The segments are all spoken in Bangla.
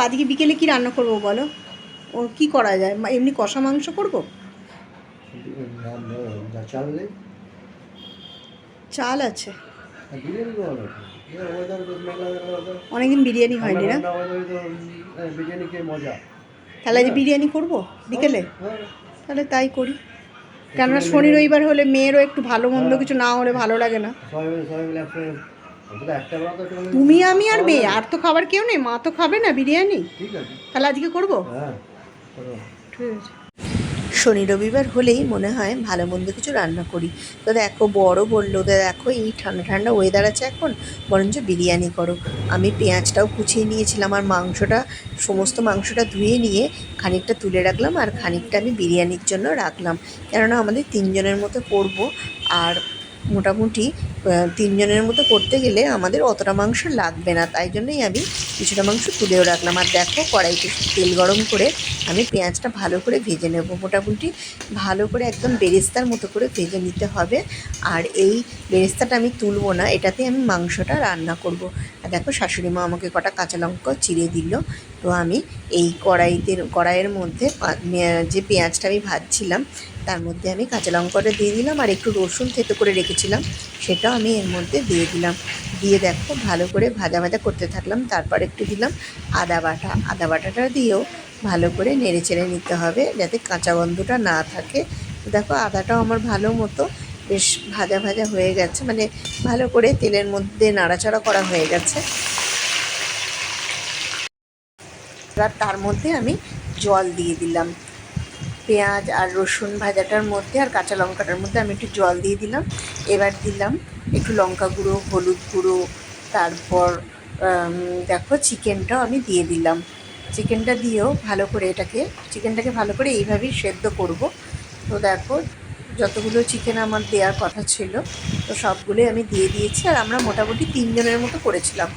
আজকে বিকেলে কি রান্না করব বলো? ও কি করা যায়? এমনি কষা মাংস করব? চাল আছে। অনেকদিন বিরিয়ানি হয়নি না? তাহলে আজ বিরিয়ানি করব বিকেলে? তাহলে তাই করি। কেননা শনি রবিবার হলে মেয়েরও একটু ভালো মন্দ কিছু না হলে ভালো লাগে না। তুমি আমি আর মেয়ে, আর তো খাবার কেউ নেই। মা তো খাবে না বিরিয়ানি। তাহলে আজকে করবো। ঠিক আছে। শনি রবিবার হলেই মনে হয় ভালো মন্দ কিছু রান্না করি। তো দেখো বড় বললো, দেখো এই ঠান্ডা ঠান্ডা ওয়েদার আছে এখন, বরঞ্চ বিরিয়ানি করো। আমি পেঁয়াজটাও কুচিয়ে নিয়েছিলাম আর সমস্ত মাংসটা ধুয়ে নিয়ে খানিকটা তুলে রাখলাম আর খানিকটা আমি বিরিয়ানির জন্য রাখলাম। কেননা আমাদের 3 জনের মতো করব, আর মোটামুটি 3 জনের মতো করতে গেলে আমাদের অতটা মাংস লাগবে না, তাই জন্যই আমি কিছুটা মাংস তুলেও রাখলাম। আর দেখো কড়াইতে তেল গরম করে আমি পেঁয়াজটা ভালো করে ভেজে নেব। মোটামুটি ভালো করে একদম বেরেস্তার মতো করে ভেজে নিতে হবে। আর এই বেরেস্তাটা আমি তুলবো না, এটাতে আমি মাংসটা রান্না করব। আর দেখো শাশুড়ি মা আমাকে কটা কাঁচা লঙ্কা চিড়ে দিল। তো আমি এই কড়াইয়ের মধ্যে যে পেঁয়াজটা আমি ভাজছিলাম তার মধ্যে আমি কাঁচা লঙ্কাটা দিয়ে দিলাম, আর একটু রসুন থেতো করে রেখেছিলাম সেটাও আমি এর মধ্যে দিয়ে দিলাম। দিয়ে দেখো ভালো করে ভাজা ভাজা করতে থাকলাম। তারপর একটু দিলাম আদা বাটাটা দিয়েও ভালো করে নেড়ে চেড়ে নিতে হবে যাতে কাঁচা গন্ধটা না থাকে। দেখো আদাটাও আমার ভালো মতো বেশ ভাজা ভাজা হয়ে গেছে, মানে ভালো করে তেলের মধ্যে নাড়াচাড়া করা হয়ে গেছে। এবার তার মধ্যে আমি জল দিয়ে দিলাম। পেঁয়াজ আর রসুন ভাজাটার মধ্যে আর কাঁচা লঙ্কাটার মধ্যে আমি একটু জল দিয়ে দিলাম। এবার দিলাম একটু লঙ্কা গুঁড়ো, হলুদ গুঁড়ো, তারপর দেখো চিকেনটাও আমি দিয়ে দিলাম। চিকেনটা দিয়েও চিকেনটাকে ভালো করে এইভাবেই সেদ্ধ করব। তো দেখো যতগুলো চিকেন আমার দেওয়ার কথা ছিল তো সবগুলোই আমি দিয়ে দিয়েছি। আর আমরা মোটামুটি 3 জনের মতো করেছিলাম,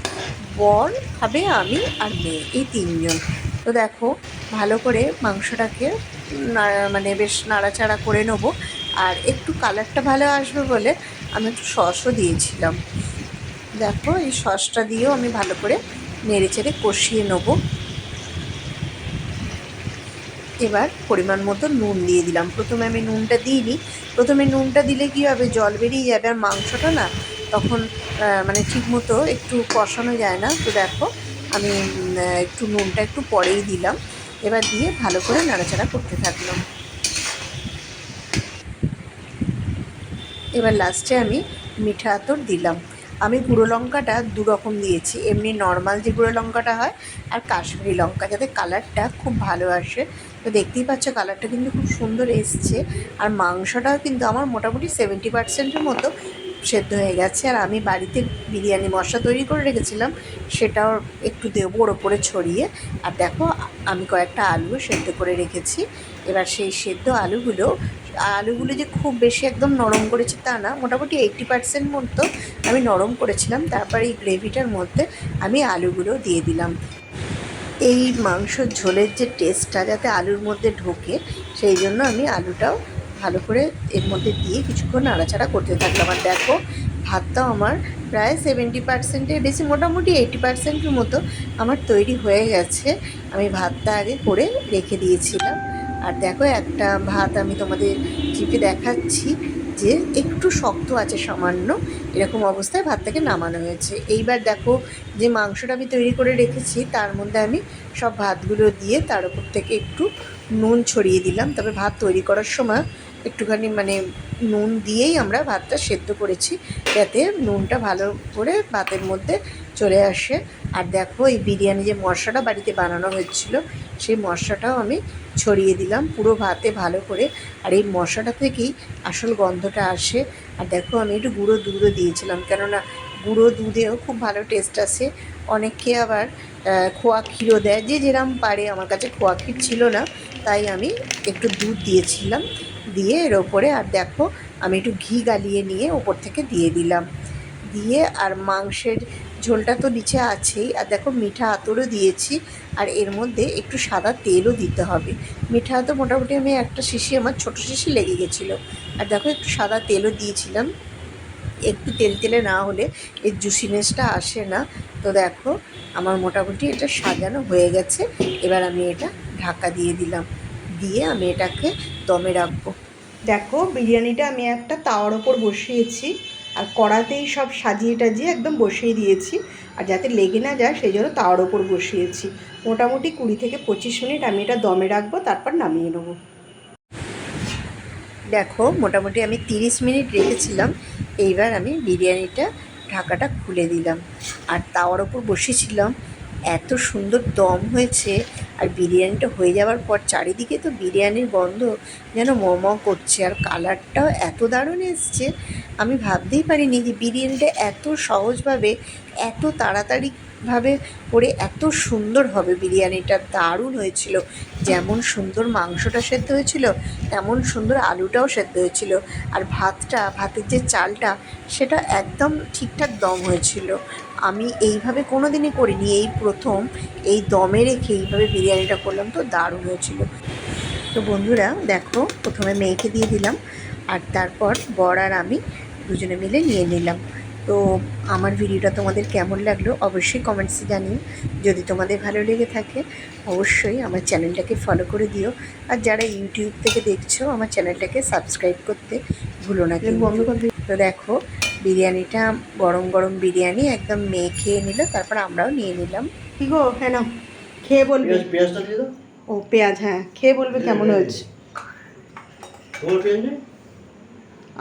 বর খাবে, আমি আর মেয়ে, এই 3 জন। তো দেখো ভালো করে মাংসটাকে মানে বেশ নাড়াচাড়া করে নেব। আর একটু কালারটা ভালো আসবে বলে আমি একটু সসও দিয়েছিলাম। দেখো এই সসটা দিয়েও আমি ভালো করে নেড়ে চেড়ে কষিয়ে নেব। এবার পরিমাণ মতো নুন দিয়ে দিলাম। প্রথমে আমি নুনটা দিইনি, প্রথমে নুনটা দিলে কী হবে জল বেরিয়ে যাবে আর মাংসটা না তখন মানে ঠিকমতো একটু কষানো যায় না। তো দেখো আমি একটু নুনটা একটু পরেই দিলাম। এবার দিয়ে ভালো করে নাড়াচাড়া করতে থাকলাম। এবার লাস্টে আমি মিঠা আতর দিলাম। আমি গুঁড়ো লঙ্কাটা 2 রকম দিয়েছি, এমনি নর্মাল যে গুঁড়ো লঙ্কাটা হয় আর কাশ্মীরি লঙ্কা, যাতে কালারটা খুব ভালো আসে। তো দেখতেই পাচ্ছ কালারটা কিন্তু খুব সুন্দর এসছে। আর মাংসটাও কিন্তু আমার মোটামুটি 70%-এর মতো সেদ্ধ হয়ে গেছে। আর আমি বাড়িতে বিরিয়ানি মশলা তৈরি করে রেখেছিলাম, সেটাও একটু দেবো ওর ওপরে ছড়িয়ে। আর দেখো আমি কয়েকটা আলুও সেদ্ধ করে রেখেছি। এবার সেই সেদ্ধ আলুগুলো যে খুব বেশি একদম নরম করেছি তা না, মোটামুটি 80% মতো আমি নরম করেছিলাম। তারপর এই গ্রেভিটার মধ্যে আমি আলুগুলো দিয়ে দিলাম। এই মাংসর ঝোলের যে টেস্টটা যাতে আলুর মধ্যে ঢোকে সেই জন্য আমি আলুটাও ভালো করে এর মধ্যে দিয়ে কিছুক্ষণ নাড়াচাড়া করতে থাকলাম। আর দেখো ভাতটাও আমার প্রায় 70%-এর বেশি, মোটামুটি 80%-এর মতো আমার তৈরি হয়ে গেছে। আমি ভাতটা আগে করে রেখে দিয়েছিলাম। আর দেখো একটা ভাত আমি তোমাদের চিপে দেখাচ্ছি যে একটু শক্ত আছে সামান্য, এরকম অবস্থায় ভাতটাকে নামানো হয়েছে। এইবার দেখো যে মাংসটা আমি তৈরি করে রেখেছি তার মধ্যে আমি সব ভাতগুলো দিয়ে তার উপর থেকে একটু নুন ছড়িয়ে দিলাম। তবে ভাত তৈরি করার সময় একটুখানি মানে নুন দিয়েই আমরা ভাতটা সেদ্ধ করেছি যাতে নুনটা ভালো করে ভাতের মধ্যে চলে আসে। আর দেখো এই বিরিয়ানি যে মশলাটা বাড়িতে বানানো হয়েছিল সেই মশলাটাও আমি ছড়িয়ে দিলাম পুরো ভাতে ভালো করে। আর এই মশলাটা থেকেই আসল গন্ধটা আসে। আর দেখো আমি একটু গুঁড়ো দুধও দিয়েছিলাম, কেননা গুঁড়ো দুধেও খুব ভালো টেস্ট আসে। অনেকে আবার খোয়া ক্ষীরও দেয়, যে যেরকম পারে। আমার কাছে খোয়া ক্ষীর ছিল না তাই আমি একটু দুধ দিয়েছিলাম, দিয়ে এর ওপরে আর দেখো আমি একটু ঘি গালিয়ে নিয়ে ওপর থেকে দিয়ে দিলাম। দিয়ে আর মাংসের ঝোলটা তো নিচে আছেই। আর দেখো মিঠা আতরও দিয়েছি, আর এর মধ্যে একটু সাদা তেলও দিতে হবে। মিঠা আতর মোটামুটি আমি একটা শিশি, আমার ছোটো শিশি লেগে গেছিলো। আর দেখো একটু সাদা তেলও দিয়েছিলাম। একটু তেল তেলে না হলে এর জুসিনেসটা আসে না। তো দেখো আমার মোটামুটি এটা সাজানো হয়ে গেছে। এবার আমি এটা ঢাকা দিয়ে দিলাম, দিয়ে আমি এটাকে দমে রাখবো। দেখো বিরিয়ানিটা আমি একটা তাওয়ার ওপর বসিয়েছি, আর কড়াতেই সব সাজিয়ে টাজিয়ে একদম বসিয়ে দিয়েছি, আর যাতে লেগে না যায় সেই জন্য তাওয়ার ওপর বসিয়েছি। মোটামুটি 20 থেকে 25 মিনিট আমি এটা দমে রাখবো, তারপর নামিয়ে নেবো। দেখো মোটামুটি আমি 30 মিনিট রেখেছিলাম। এইবার আমি বিরিয়ানিটা ঢাকাটা খুলে দিলাম, আর তাওয়ার ওপর বসিয়েছিলাম। এত সুন্দর দম হয়েছে, আর বিরিয়ানিটা হয়ে যাওয়ার পর চারিদিকে তো বিরিয়ানির গন্ধ যেন ম করছে, আর কালারটাও এত দারুণ এসছে। আমি ভাবতেই পারিনি যে বিরিয়ানিটা এত সহজভাবে, এত তাড়াতাড়িভাবে করে এত সুন্দর হবে। বিরিয়ানিটা দারুণ হয়েছিল, যেমন সুন্দর মাংসটা সেদ্ধ হয়েছিল তেমন সুন্দর আলুটাও সেদ্ধ হয়েছিল, আর ভাতের যে চালটা সেটা একদম ঠিকঠাক দম হয়েছিল। আমি এইভাবে কোনো দিনই করিনি, এই প্রথম এই দমে রেখে এইভাবে বিরিয়ানিটা করলাম, তো দারুণ হয়েছিল। তো বন্ধুরা দেখো, প্রথমে মেয়েকে দিয়ে দিলাম, আর তারপর বর আর আমি দুজনে মিলে নিয়ে নিলাম। তো আমার ভিডিওটা তোমাদের কেমন লাগলো অবশ্যই কমেন্টসে জানিও। যদি তোমাদের ভালো লেগে থাকে অবশ্যই আমার চ্যানেলটাকে ফলো করে দিও, আর যারা ইউটিউব থেকে দেখছো আমার চ্যানেলটাকে সাবস্ক্রাইব করতে ভুলো না। তো দেখো বিরিয়ানিটা, গরম গরম বিরিয়ানি একদম মেয়ে খেয়ে নিল, তারপর আমরাও নিয়ে নিলাম। কি গো, হ্যাঁ না খেয়ে বলবে। পেঁয়াজটা দিয়ে দাও। ও পেঁয়াজ, হ্যাঁ খেয়ে বলবে কেমন হয়েছে। তোমার পেঁয়াজ নেই?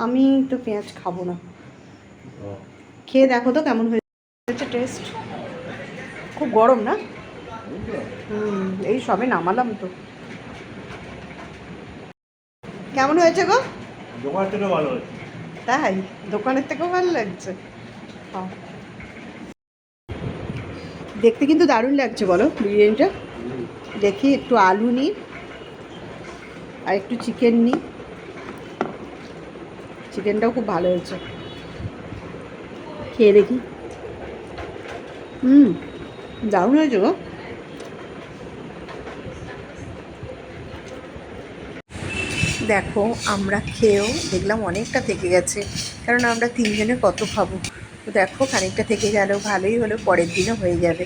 আমি তো পেঁয়াজ খাবো না, খেয়ে দেখো তো কেমন হয়েছে টেস্ট। খুব গরম না? এই সবে নামালাম তো। কেমন হয়েছে গো? দোকানের থেকে ভালো হয়েছে। তাই? দোকানের থেকেও ভালো লাগছে। দেখতে কিন্তু দারুণ লাগছে বলো বিরিয়ানিটা। দেখি একটু আলু নিই আর একটু চিকেন নিই। চিকেনটাও খুব ভালো হয়েছে, খেয়ে দেখি। দারুণ হয়েছে গো। দেখো আমরা খেয়েও দেখলাম অনেকটা থেকে গেছে, কারণ আমরা তিনজনে কত খাবো। তো দেখো খানিকটা থেকে গেলেও ভালোই হলো, পরের দিনও হয়ে যাবে।